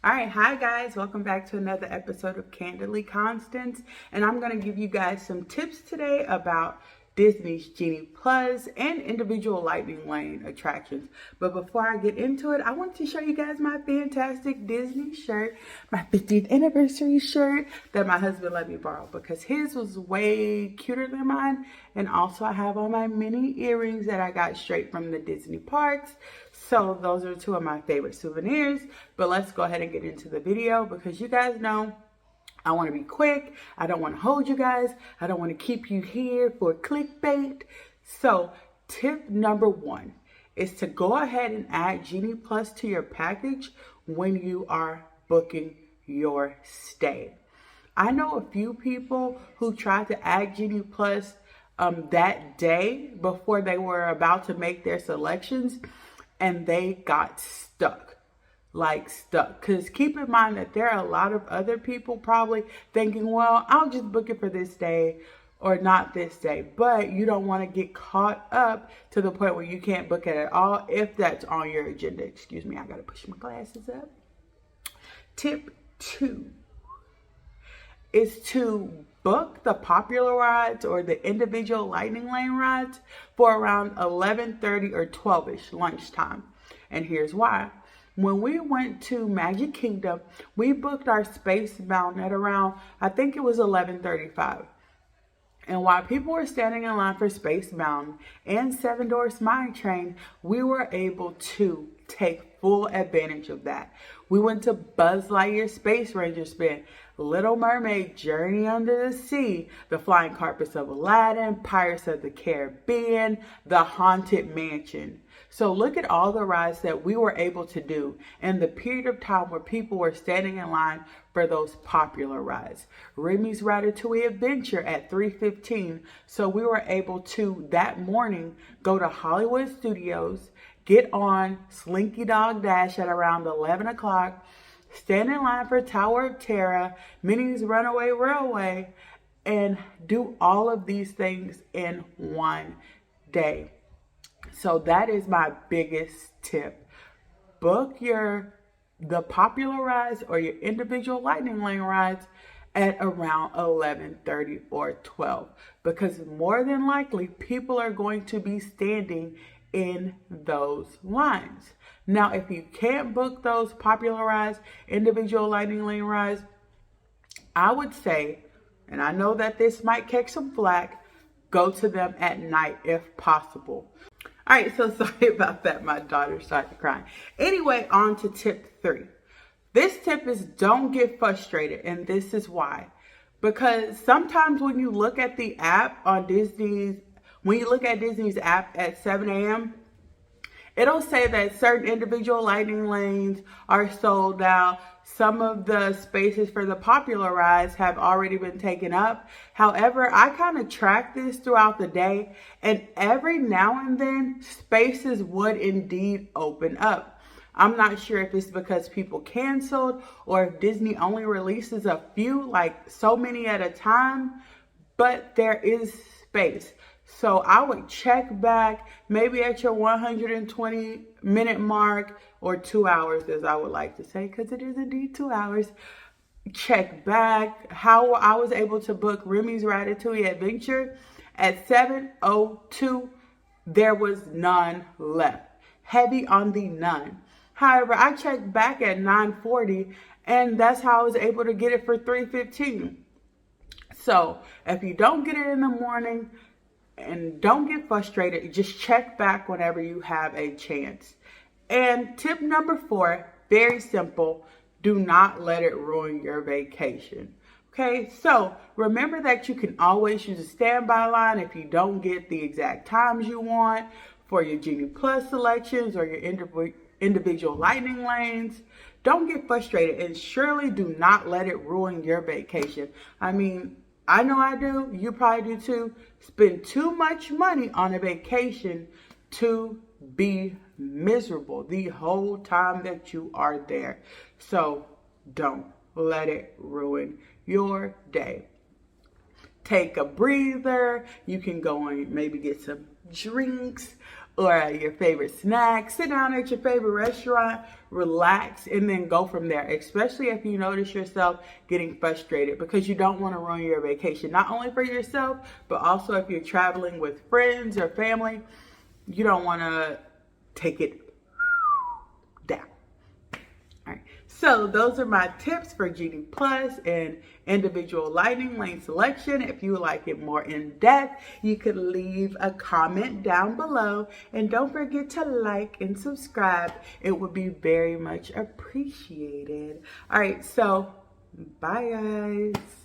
All right, hi guys, welcome back to another episode of Candidly Constance, and I'm going to give you guys some tips today about Disney's Genie Plus and individual lightning lane attractions. But before I get into it, I want to show you guys my fantastic Disney shirt, my 50th anniversary shirt that my husband let me borrow because his was way cuter than mine. And also I have all my mini earrings that I got straight from the Disney parks. So those are two of my favorite souvenirs. But let's go ahead and get into the video because you guys know I want to be quick. I don't want to hold you guys. I don't want to keep you here for clickbait. So tip number one is to go ahead and add Genie Plus to your package when you are booking your stay. I know a few people who tried to add Genie Plus that day before they were about to make their selections, and they got stuck. Because keep in mind that there are a lot of other people probably thinking, well, I'll just book it for this day or not this day. But you don't want to get caught up to the point where you can't book it at all if that's on your agenda. Excuse me, I got to push my glasses up. Tip 2 is to book the popular rides or the individual lightning lane rides for around 11:30 or 12ish lunchtime. And here's why. When we went to Magic Kingdom, we booked our Space Mountain at around, I think it was 11:35. And while people were standing in line for Space Mountain and Seven Dwarfs Mine Train, we were able to take full advantage of that. We went to Buzz Lightyear Space Ranger Spin, Little Mermaid Journey Under the Sea, the Flying Carpets of Aladdin, Pirates of the Caribbean, the Haunted Mansion. So look at all the rides that we were able to do in the period of time where people were standing in line for those popular rides. Remy's Ratatouille Adventure at 3:15. So we were able to, that morning, go to Hollywood Studios, get on Slinky Dog Dash at around 11 o'clock, stand in line for Tower of Terror, Minnie's Runaway Railway, and do all of these things in one day. So that is my biggest tip. Book the popular rides or your individual lightning lane rides at around 11:30 or 12, because more than likely people are going to be standing in those lines. Now, if you can't book those popular rides, individual lightning lane rides, I would say, and I know that this might catch some flack, go to them at night if possible. All right, so sorry about that. My daughter started crying. Anyway, on to tip 3. This tip is don't get frustrated, and this is why. Because sometimes when you look at the app on Disney's app at 7 a.m., it'll say that certain individual lightning lanes are sold out. Some of the spaces for the popular rides have already been taken up. However, I kind of track this throughout the day, and every now and then spaces would indeed open up. I'm not sure if it's because people canceled or if Disney only releases a few, like so many at a time, but there is space. So I would check back maybe at your 120-minute mark, or 2 hours, as I would like to say, because it is indeed 2 hours. Check back how I was able to book Remy's Ratatouille Adventure at 7:02. There was none left. Heavy on the none. However, I checked back at 9:40, and that's how I was able to get it for 3:15. So if you don't get it in the morning, and don't get frustrated, just check back whenever you have a chance. And tip number 4, very simple, do not let it ruin your vacation. Okay, so remember that you can always use a standby line if you don't get the exact times you want for your Genie Plus selections or your individual lightning lanes. Don't get frustrated, and surely do not let it ruin your vacation. I mean, I know I do. You probably do too. Spend too much money on a vacation to be miserable the whole time that you are there. So don't let it ruin your day. Take a breather. You can go and maybe get some drinks or your favorite snack. Sit down at your favorite restaurant, relax, and then go from there, especially if you notice yourself getting frustrated, because you don't want to ruin your vacation, not only for yourself, but also if you're traveling with friends or family, you don't want to take it down. All right, so those are my tips for Genie Plus and individual lightning lane selection. If you would like it more in depth, you could leave a comment down below, and don't forget to like and subscribe. It would be very much appreciated. All right, so bye guys.